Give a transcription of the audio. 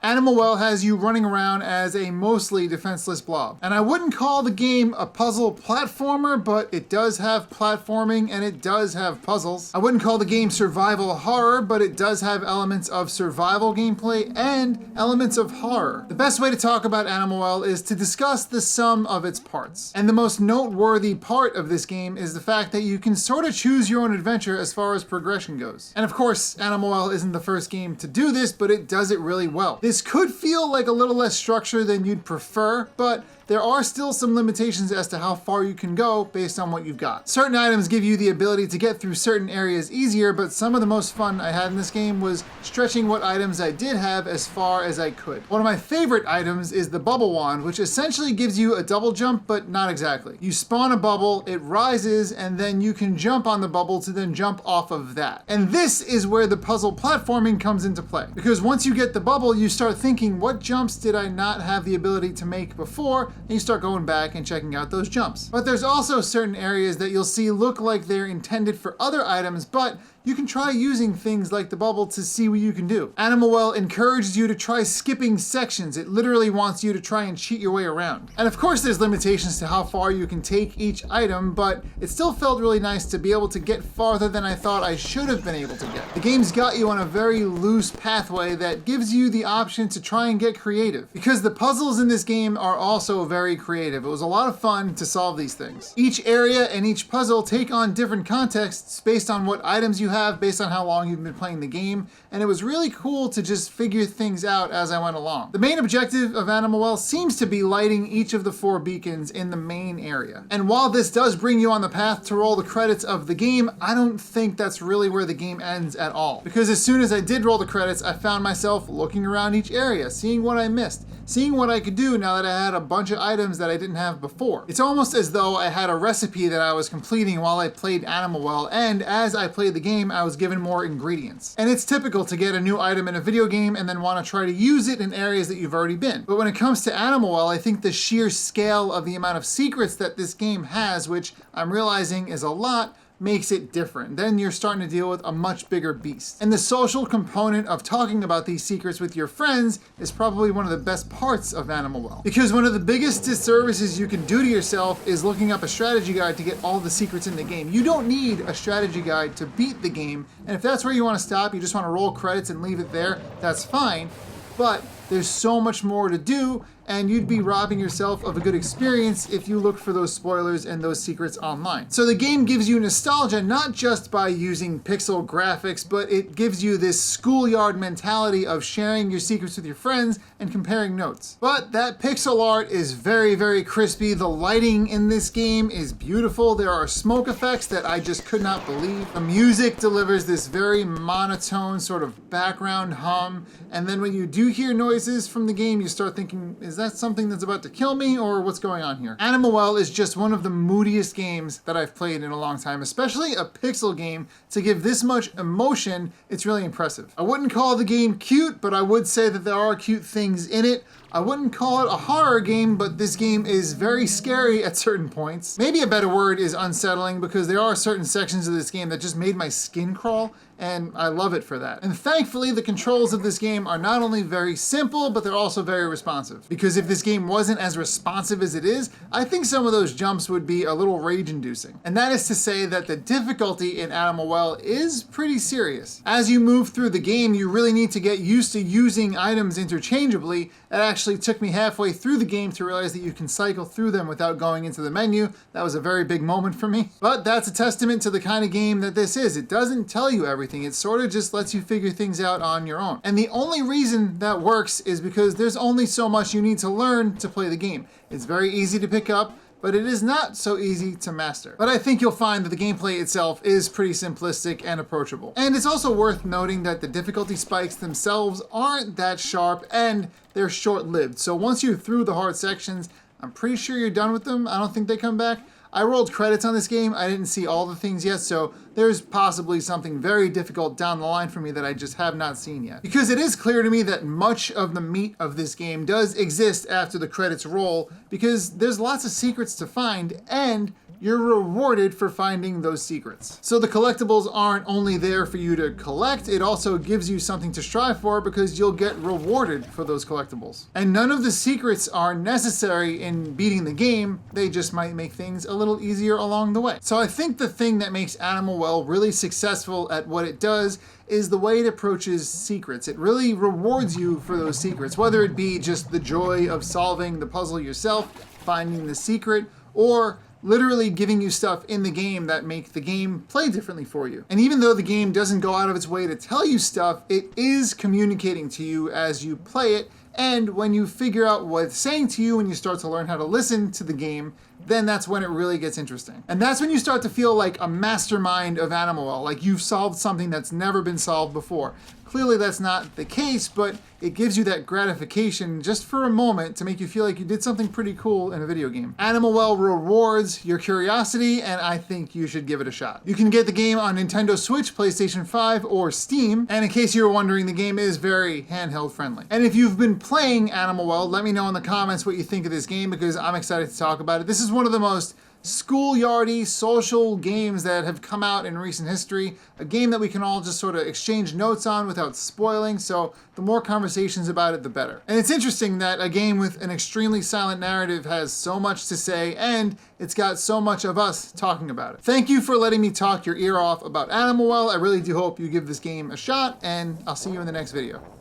Animal Well has you running around as a mostly defenseless blob. And I wouldn't call the game a puzzle platformer, but it does have platforming and it does have puzzles. I wouldn't call the game survival horror, but it does have elements of survival gameplay and elements of horror. The best way to talk about Animal Well is to discuss the sum of its parts. And the most noteworthy part of this game is the fact that you can sort of choose your own adventure as far as progression goes. And of course, Animal Well isn't the first game to do this, but it does it really well. This could feel like a little less structure than you'd prefer, but there are still some limitations as to how far you can go based on what you've got. Certain items give you the ability to get through certain areas easier, but some of the most fun I had in this game was stretching what items I did have as far as I could. One of my favorite items is the bubble wand, which essentially gives you a double jump, but not exactly. You spawn a bubble, it rises, and then you can jump on the bubble to then jump off of that. And this is where the puzzle platforming comes into play. Because once you get the bubble, you start thinking, what jumps did I not have the ability to make before? And you start going back and checking out those jumps. But there's also certain areas that you'll see look like they're intended for other items, but you can try using things like the bubble to see what you can do. Animal Well encourages you to try skipping sections. It literally wants you to try and cheat your way around. And of course there's limitations to how far you can take each item, but it still felt really nice to be able to get farther than I thought I should have been able to get. The game's got you on a very loose pathway that gives you the option to try and get creative. Because the puzzles in this game are also very creative. It was a lot of fun to solve these things. Each area and each puzzle take on different contexts based on what items you have, based on how long you've been playing the game, and it was really cool to just figure things out as I went along. The main objective of Animal Well seems to be lighting each of the 4 beacons in the main area. And while this does bring you on the path to roll the credits of the game, I don't think that's really where the game ends at all. Because as soon as I did roll the credits, I found myself looking around each area, seeing what I missed, seeing what I could do now that I had a bunch of items that I didn't have before. It's almost as though I had a recipe that I was completing while I played Animal Well, and as I played the game, I was given more ingredients. And it's typical to get a new item in a video game and then want to try to use it in areas that you've already been. But when it comes to Animal Well, I think the sheer scale of the amount of secrets that this game has, which I'm realizing is a lot, makes it different. Then you're starting to deal with a much bigger beast. And the social component of talking about these secrets with your friends is probably one of the best parts of Animal Well. Because one of the biggest disservices you can do to yourself is looking up a strategy guide to get all the secrets in the game. You don't need a strategy guide to beat the game, and if that's where you want to stop, you just want to roll credits and leave it there, that's fine. But there's so much more to do, and you'd be robbing yourself of a good experience if you look for those spoilers and those secrets online. So the game gives you nostalgia not just by using pixel graphics, but it gives you this schoolyard mentality of sharing your secrets with your friends and comparing notes. But that pixel art is very, very crispy. The lighting in this game is beautiful. There are smoke effects that I just could not believe. The music delivers this very monotone sort of background hum, and then when you do hear noises from the game, you start thinking, is that something that's about to kill me, or what's going on here? Animal Well is just one of the moodiest games that I've played in a long time, especially a pixel game. To give this much emotion, it's really impressive. I wouldn't call the game cute, but I would say that there are cute things in it. I wouldn't call it a horror game, but this game is very scary at certain points. Maybe a better word is unsettling, because there are certain sections of this game that just made my skin crawl, and I love it for that. And thankfully, the controls of this game are not only very simple, but they're also very responsive. Because if this game wasn't as responsive as it is, I think some of those jumps would be a little rage-inducing. And that is to say that the difficulty in Animal Well is pretty serious. As you move through the game, you really need to get used to using items interchangeably. It actually took me halfway through the game to realize that you can cycle through them without going into the menu. That was a very big moment for me. But that's a testament to the kind of game that this is. It doesn't tell you everything. It sort of just lets you figure things out on your own. And the only reason that works is because there's only so much you need to learn to play the game. It's very easy to pick up, but it is not so easy to master. But I think you'll find that the gameplay itself is pretty simplistic and approachable. And it's also worth noting that the difficulty spikes themselves aren't that sharp, and they're short-lived. So once you're through the hard sections, I'm pretty sure you're done with them. I don't think they come back. I rolled credits on this game. I didn't see all the things yet, so there's possibly something very difficult down the line for me that I just have not seen yet. Because it is clear to me that much of the meat of this game does exist after the credits roll, because there's lots of secrets to find, and you're rewarded for finding those secrets. So the collectibles aren't only there for you to collect, it also gives you something to strive for because you'll get rewarded for those collectibles. And none of the secrets are necessary in beating the game, they just might make things a little easier along the way. So I think the thing that makes Animal Well really successful at what it does is the way it approaches secrets. It really rewards you for those secrets, whether it be just the joy of solving the puzzle yourself, finding the secret, or literally giving you stuff in the game that make the game play differently for you. And even though the game doesn't go out of its way to tell you stuff, it is communicating to you as you play it, and when you figure out what it's saying to you and you start to learn how to listen to the game, then that's when it really gets interesting. And that's when you start to feel like a mastermind of Animal Well, like you've solved something that's never been solved before. Clearly that's not the case, but it gives you that gratification just for a moment to make you feel like you did something pretty cool in a video game. Animal Well rewards your curiosity, and I think you should give it a shot. You can get the game on Nintendo Switch, PlayStation 5, or Steam, and in case you were wondering, the game is very handheld friendly. And if you've been playing Animal Well, let me know in the comments what you think of this game, because I'm excited to talk about it. This is one of the most schoolyardy social games that have come out in recent history, a game that we can all just sort of exchange notes on without spoiling, so the more conversations about it, the better. And it's interesting that a game with an extremely silent narrative has so much to say, and it's got so much of us talking about it. Thank you for letting me talk your ear off about Animal Well. I really do hope you give this game a shot, and I'll see you in the next video.